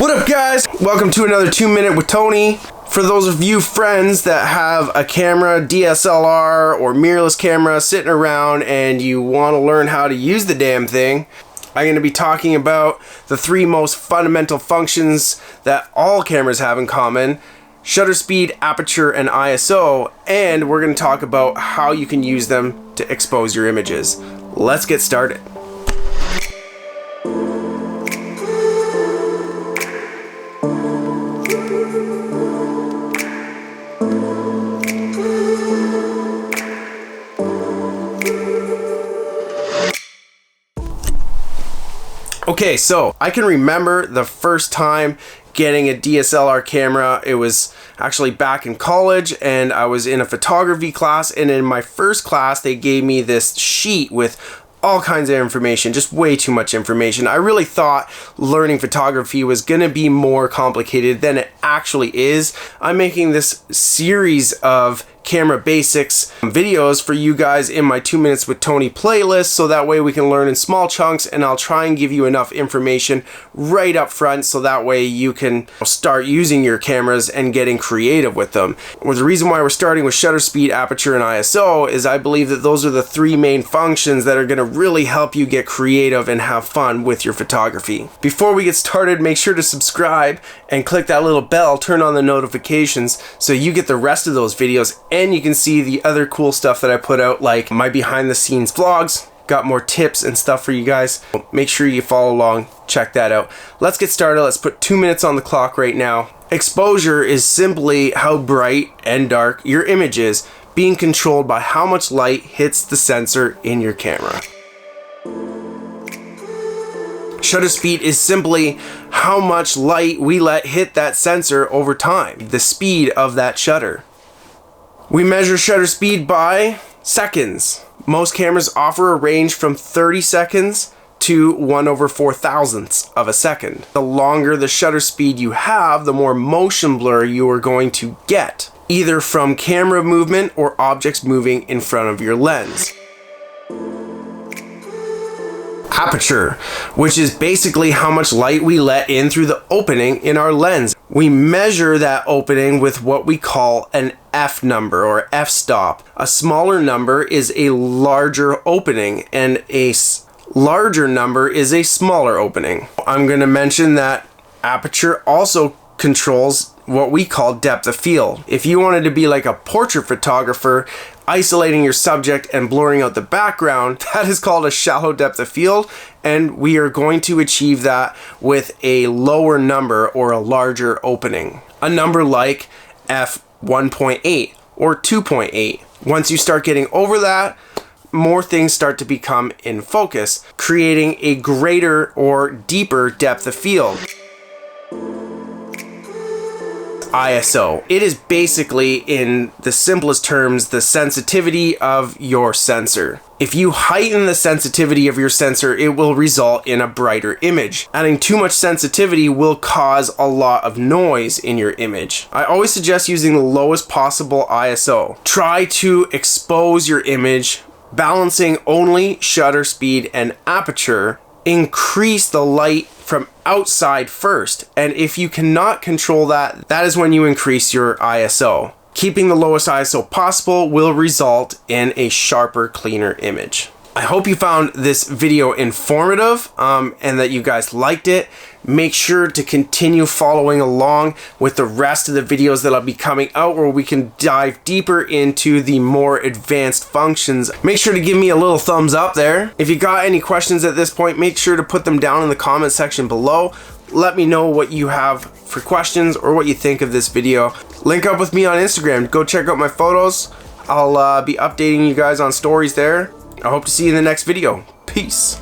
What up, guys? Welcome to another 2 Minute with Tony. For those of you friends that have a camera, DSLR or mirrorless camera sitting around and you want to learn how to use the damn thing, I'm going to be talking about the three most fundamental functions that all cameras have in common: shutter speed, aperture, and ISO, and we're going to talk about how you can use them to expose your images. Let's get started. Okay, so I can remember the first time getting a DSLR camera. It was actually back in college, and I was in a photography class, and in my first class they gave me this sheet with all kinds of information, just way too much information. I really thought learning photography was gonna be more complicated than it actually is. I'm making this series of camera basics videos for you guys in my 2 Minutes with Tony playlist, so that way we can learn in small chunks, and I'll try and give you enough information right up front so that way you can start using your cameras and getting creative with them. Well, the reason why we're starting with shutter speed, aperture, and ISO is I believe that those are the three main functions that are going to really help you get creative and have fun with your photography. Before we get started, make sure to subscribe and click that little bell, turn on the notifications so you get the rest of those videos, and you can see the other cool stuff that I put out, like my behind the scenes vlogs. Got more tips and stuff for you guys. Make sure you follow along, check that out. Let's get started. Let's put 2 minutes on the clock right now. Exposure is simply how bright and dark your image is, being controlled by how much light hits the sensor in your camera. Shutter speed is simply how much light we let hit that sensor over time, the speed of that shutter. We measure shutter speed by seconds. Most cameras offer a range from 30 seconds to 1/4000th of a second. The longer the shutter speed you have, the more motion blur you are going to get, either from camera movement or objects moving in front of your lens. Aperture, which is basically how much light we let in through the opening in our lens. We measure that opening with what we call an f number or f-stop. A smaller number is a larger opening, and a larger number is a smaller opening. I'm going to mention that aperture also controls what we call depth of field. If you wanted to be like a portrait photographer, isolating your subject and blurring out the background, that is called a shallow depth of field, and we are going to achieve that with a lower number or a larger opening. A number like f1.8 or 2.8. Once you start getting over that, more things start to become in focus, creating a greater or deeper depth of field. ISO. It is basically, in the simplest terms, the sensitivity of your sensor. If you heighten the sensitivity of your sensor, it will result in a brighter image. Adding too much sensitivity will cause a lot of noise in your image. I always suggest using the lowest possible ISO. Try to expose your image, balancing only shutter speed and aperture. Increase the light from outside first, and if you cannot control that, that is when you increase your ISO. Keeping the lowest ISO possible will result in a sharper, cleaner image. I hope you found this video informative and that you guys liked it. Make sure to continue following along with the rest of the videos that I'll be coming out, where we can dive deeper into the more advanced functions. Make sure to give me a little thumbs up there. If you got any questions at this point, make sure to put them down in the comment section below. Let me know what you have for questions or what you think of this video. Link up with me on Instagram. Go check out my photos. I'll be updating you guys on stories there. I hope to see you in the next video. Peace.